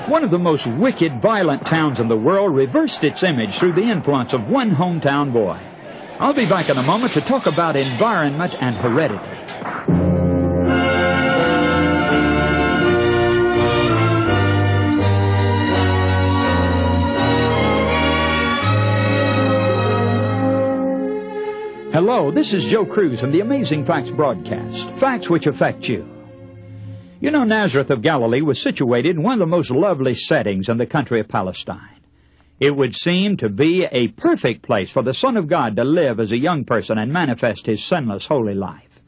One of the most wicked, violent towns in the world reversed its image through the influence of one hometown boy. I'll be back in a moment to talk about environment and heredity. Hello, this is Joe Cruz from the Amazing Facts broadcast, facts which affect you. You know, Nazareth of Galilee was situated in one of the most lovely settings in the country of Palestine. It would seem to be a perfect place for the Son of God to live as a young person and manifest his sinless, holy life.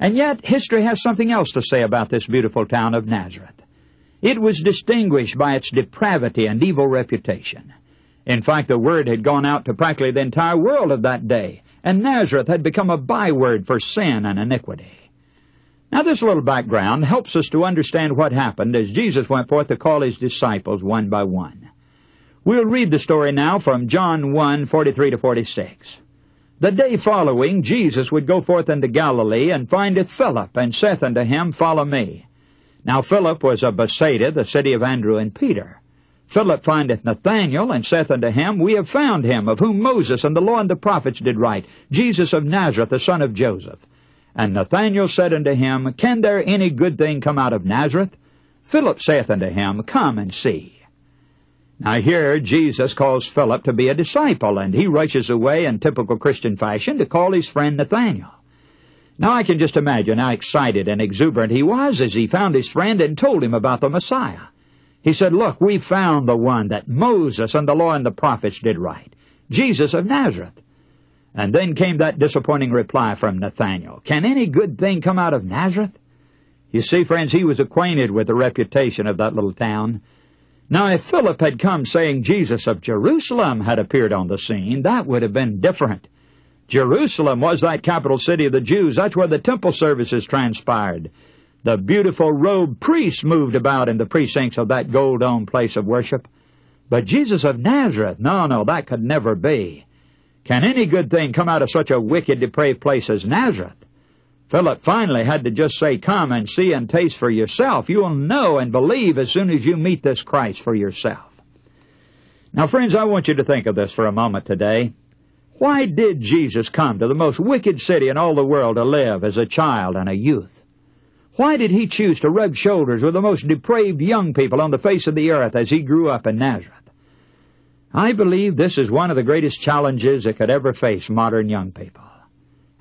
And yet, history has something else to say about this beautiful town of Nazareth. It was distinguished by its depravity and evil reputation. In fact, the word had gone out to practically the entire world of that day, and Nazareth had become a byword for sin and iniquity. Now, this little background helps us to understand what happened as Jesus went forth to call his disciples one by one. We'll read the story now from John 1:43-46. The day following, Jesus would go forth into Galilee, and findeth Philip, and saith unto him, Follow me. Now Philip was of Bethsaida, the city of Andrew and Peter. Philip findeth Nathanael, and saith unto him, We have found him, of whom Moses and the law and the prophets did write, Jesus of Nazareth, the son of Joseph. And Nathanael said unto him, Can there any good thing come out of Nazareth? Philip saith unto him, Come and see. Now here Jesus calls Philip to be a disciple, and he rushes away in typical Christian fashion to call his friend Nathanael. Now I can just imagine how excited and exuberant he was as he found his friend and told him about the Messiah. He said, Look, we found the one that Moses and the law and the prophets did write, Jesus of Nazareth. And then came that disappointing reply from Nathanael. Can any good thing come out of Nazareth? You see, friends, he was acquainted with the reputation of that little town. Now, if Philip had come saying Jesus of Jerusalem had appeared on the scene, that would have been different. Jerusalem was that capital city of the Jews. That's where the temple services transpired. The beautiful robed priests moved about in the precincts of that gold-domed place of worship. But Jesus of Nazareth, no, that could never be. Can any good thing come out of such a wicked, depraved place as Nazareth? Philip finally had to just say, Come and see and taste for yourself. You will know and believe as soon as you meet this Christ for yourself. Now, friends, I want you to think of this for a moment today. Why did Jesus come to the most wicked city in all the world to live as a child and a youth? Why did he choose to rub shoulders with the most depraved young people on the face of the earth as he grew up in Nazareth? I believe this is one of the greatest challenges that could ever face modern young people.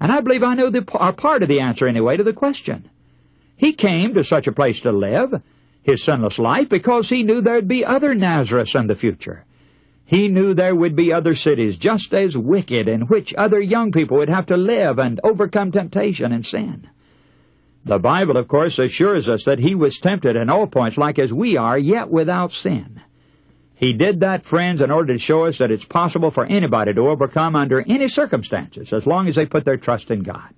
And I believe I know a part of the answer anyway to the question. He came to such a place to live his sinless life because he knew there'd be other Nazareths in the future. He knew there would be other cities just as wicked in which other young people would have to live and overcome temptation and sin. The Bible, of course, assures us that he was tempted in all points like as we are, yet without sin. He did that, friends, in order to show us that it's possible for anybody to overcome under any circumstances as long as they put their trust in God.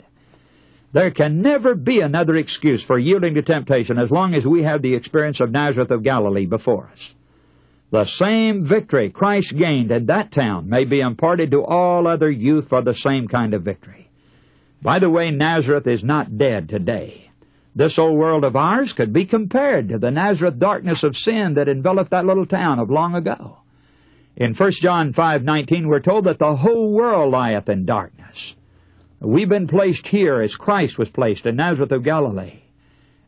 There can never be another excuse for yielding to temptation as long as we have the experience of Nazareth of Galilee before us. The same victory Christ gained in that town may be imparted to all other youth for the same kind of victory. By the way, Nazareth is not dead today. This old world of ours could be compared to the Nazareth darkness of sin that enveloped that little town of long ago. In 1 John 5:19, we're told that the whole world lieth in darkness. We've been placed here as Christ was placed in Nazareth of Galilee.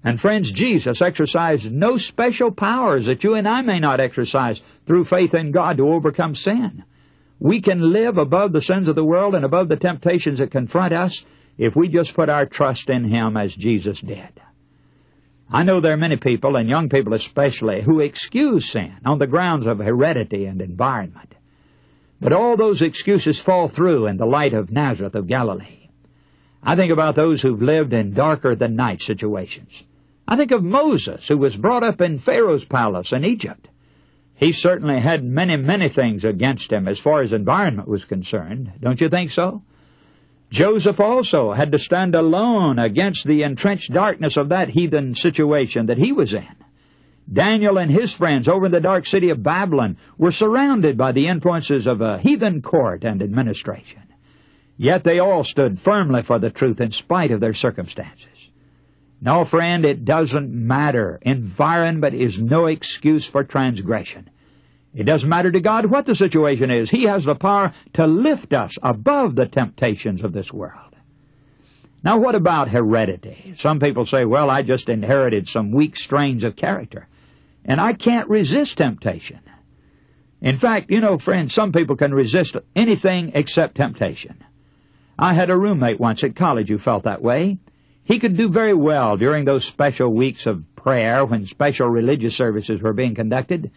And friends, Jesus exercised no special powers that you and I may not exercise through faith in God to overcome sin. We can live above the sins of the world and above the temptations that confront us if we just put our trust in Him as Jesus did. I know there are many people, and young people especially, who excuse sin on the grounds of heredity and environment. But all those excuses fall through in the light of Nazareth of Galilee. I think about those who've lived in darker-than-night situations. I think of Moses, who was brought up in Pharaoh's palace in Egypt. He certainly had many things against him as far as environment was concerned. Don't you think so? Joseph also had to stand alone against the entrenched darkness of that heathen situation that he was in. Daniel and his friends over in the dark city of Babylon were surrounded by the influences of a heathen court and administration. Yet they all stood firmly for the truth in spite of their circumstances. No, friend, it doesn't matter. Environment is no excuse for transgression. It doesn't matter to God what the situation is. He has the power to lift us above the temptations of this world. Now, what about heredity? Some people say, well, I just inherited some weak strains of character, and I can't resist temptation. In fact, you know, friends, some people can resist anything except temptation. I had a roommate once at college who felt that way. He could do very well during those special weeks of prayer when special religious services were being conducted.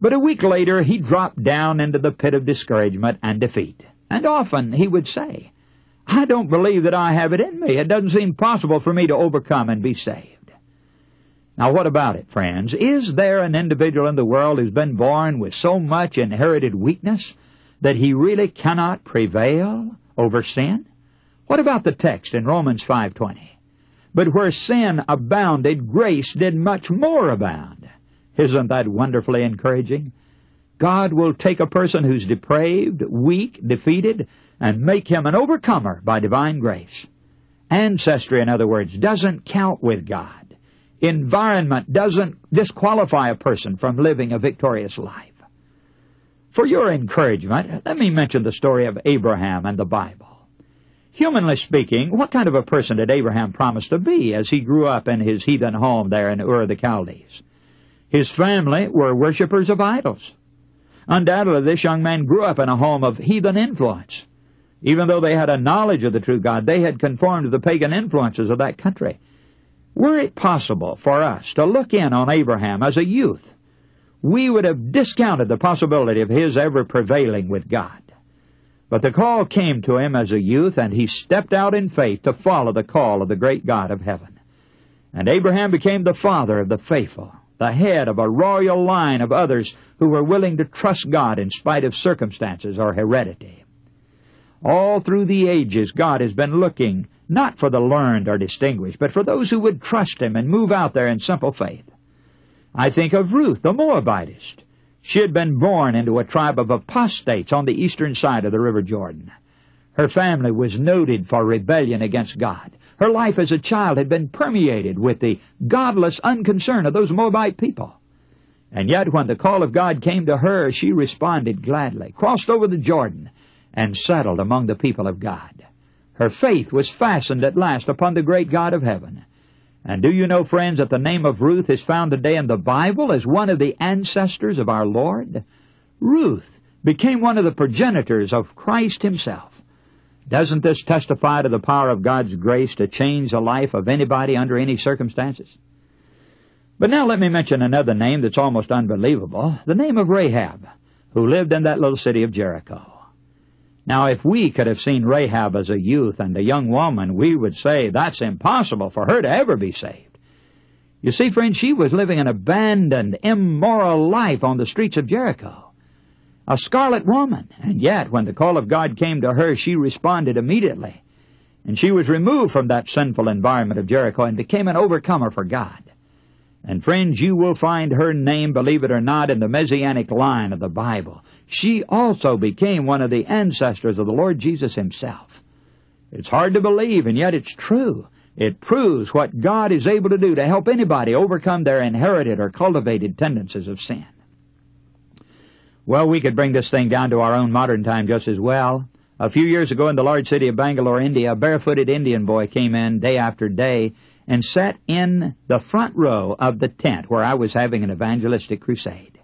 But a week later, he dropped down into the pit of discouragement and defeat. And often he would say, I don't believe that I have it in me. It doesn't seem possible for me to overcome and be saved. Now, what about it, friends? Is there an individual in the world who's been born with so much inherited weakness that he really cannot prevail over sin? What about the text in Romans 5:20? But where sin abounded, grace did much more abound. Isn't that wonderfully encouraging? God will take a person who's depraved, weak, defeated, and make him an overcomer by divine grace. Ancestry, in other words, doesn't count with God. Environment doesn't disqualify a person from living a victorious life. For your encouragement, let me mention the story of Abraham and the Bible. Humanly speaking, what kind of a person did Abraham promise to be as he grew up in his heathen home there in Ur of the Chaldees? His family were worshippers of idols. Undoubtedly, this young man grew up in a home of heathen influence. Even though they had a knowledge of the true God, they had conformed to the pagan influences of that country. Were it possible for us to look in on Abraham as a youth, we would have discounted the possibility of his ever prevailing with God. But the call came to him as a youth, and he stepped out in faith to follow the call of the great God of heaven. And Abraham became the father of the faithful, the head of a royal line of others who were willing to trust God in spite of circumstances or heredity. All through the ages, God has been looking not for the learned or distinguished, but for those who would trust Him and move out there in simple faith. I think of Ruth, the Moabitess. She had been born into a tribe of apostates on the eastern side of the River Jordan. Her family was noted for rebellion against God. Her life as a child had been permeated with the godless unconcern of those Moabite people. And yet when the call of God came to her, she responded gladly, crossed over the Jordan, and settled among the people of God. Her faith was fastened at last upon the great God of heaven. And do you know, friends, that the name of Ruth is found today in the Bible as one of the ancestors of our Lord? Ruth became one of the progenitors of Christ Himself. Doesn't this testify to the power of God's grace to change the life of anybody under any circumstances? But now let me mention another name that's almost unbelievable, the name of Rahab, who lived in that little city of Jericho. Now, if we could have seen Rahab as a youth and a young woman, we would say that's impossible for her to ever be saved. You see, friends, she was living an abandoned, immoral life on the streets of Jericho. A scarlet woman, and yet when the call of God came to her, she responded immediately. And she was removed from that sinful environment of Jericho and became an overcomer for God. And friends, you will find her name, believe it or not, in the Messianic line of the Bible. She also became one of the ancestors of the Lord Jesus Himself. It's hard to believe, and yet it's true. It proves what God is able to do to help anybody overcome their inherited or cultivated tendencies of sin. Well, we could bring this thing down to our own modern time just as well. A few years ago in the large city of Bangalore, India, a barefooted Indian boy came in day after day and sat in the front row of the tent where I was having an evangelistic crusade.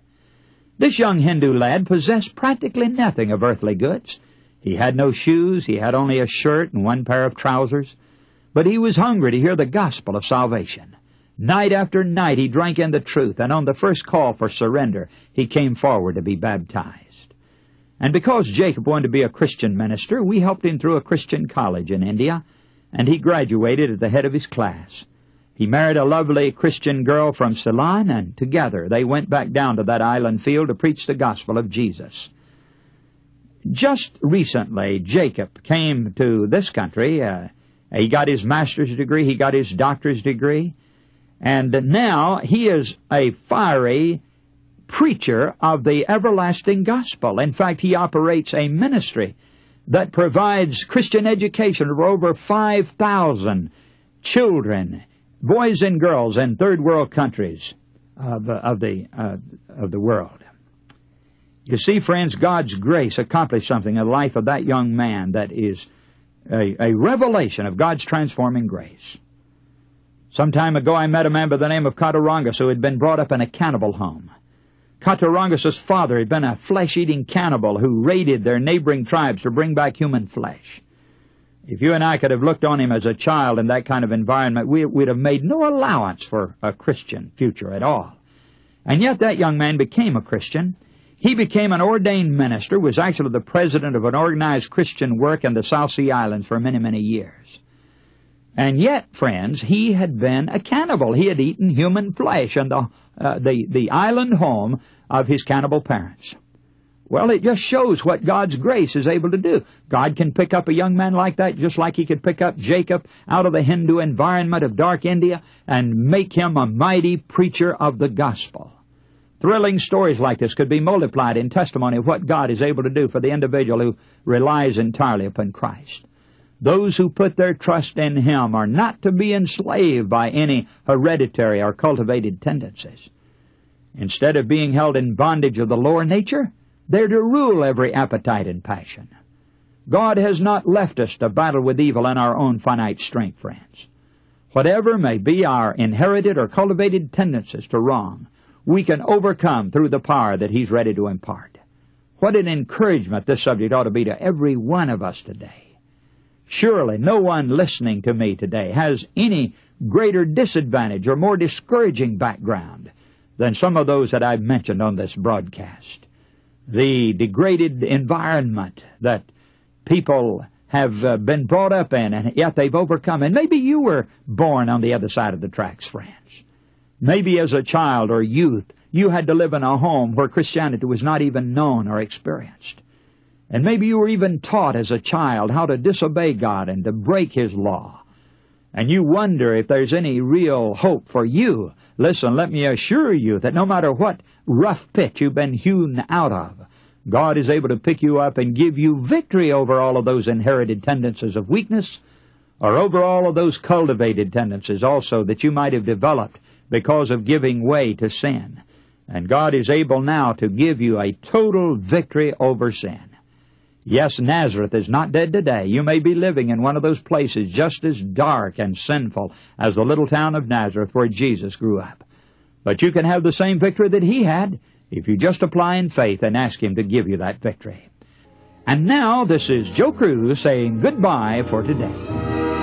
This young Hindu lad possessed practically nothing of earthly goods. He had no shoes, he had only a shirt and one pair of trousers, but he was hungry to hear the gospel of salvation. Night after night he drank in the truth, and on the first call for surrender, he came forward to be baptized. And because Jacob wanted to be a Christian minister, we helped him through a Christian college in India, and he graduated at the head of his class. He married a lovely Christian girl from Ceylon, and together they went back down to that island field to preach the gospel of Jesus. Just recently, Jacob came to this country. He got his master's degree, he got his doctor's degree, and now he is a fiery preacher of the everlasting gospel. In fact, he operates a ministry that provides Christian education for over 5,000 children boys and girls in third world countries of the world. You see, friends, God's grace accomplished something in the life of that young man that is a revelation of God's transforming grace. Some time ago I met a man by the name of Catarongas who had been brought up in a cannibal home. Catarongas' father had been a flesh-eating cannibal who raided their neighboring tribes to bring back human flesh. If you and I could have looked on him as a child in that kind of environment, we'd have made no allowance for a Christian future at all. And yet that young man became a Christian. He became an ordained minister, was actually the president of an organized Christian work in the South Sea Islands for many, many years. And yet, friends, he had been a cannibal. He had eaten human flesh in the island home of his cannibal parents. Well, it just shows what God's grace is able to do. God can pick up a young man like that just like he could pick up Jacob out of the Hindu environment of dark India and make him a mighty preacher of the gospel. Thrilling stories like this could be multiplied in testimony of what God is able to do for the individual who relies entirely upon Christ. Those who put their trust in Him are not to be enslaved by any hereditary or cultivated tendencies. Instead of being held in bondage of the lower nature, they're to rule every appetite and passion. God has not left us to battle with evil in our own finite strength, friends. Whatever may be our inherited or cultivated tendencies to wrong, we can overcome through the power that He's ready to impart. What an encouragement this subject ought to be to every one of us today. Surely no one listening to me today has any greater disadvantage or more discouraging background than some of those that I've mentioned on this broadcast. The degraded environment that people have been brought up in, and yet they've overcome. And maybe you were born on the other side of the tracks, friends. Maybe as a child or youth, you had to live in a home where Christianity was not even known or experienced. And maybe you were even taught as a child how to disobey God and to break His law. And you wonder if there's any real hope for you. Listen, let me assure you that no matter what rough pit you've been hewn out of, God is able to pick you up and give you victory over all of those inherited tendencies of weakness, or over all of those cultivated tendencies also that you might have developed because of giving way to sin. And God is able now to give you a total victory over sin. Yes, Nazareth is not dead today. You may be living in one of those places just as dark and sinful as the little town of Nazareth where Jesus grew up. But you can have the same victory that He had if you just apply in faith and ask Him to give you that victory. And now, this is Joe Cruz saying goodbye for today.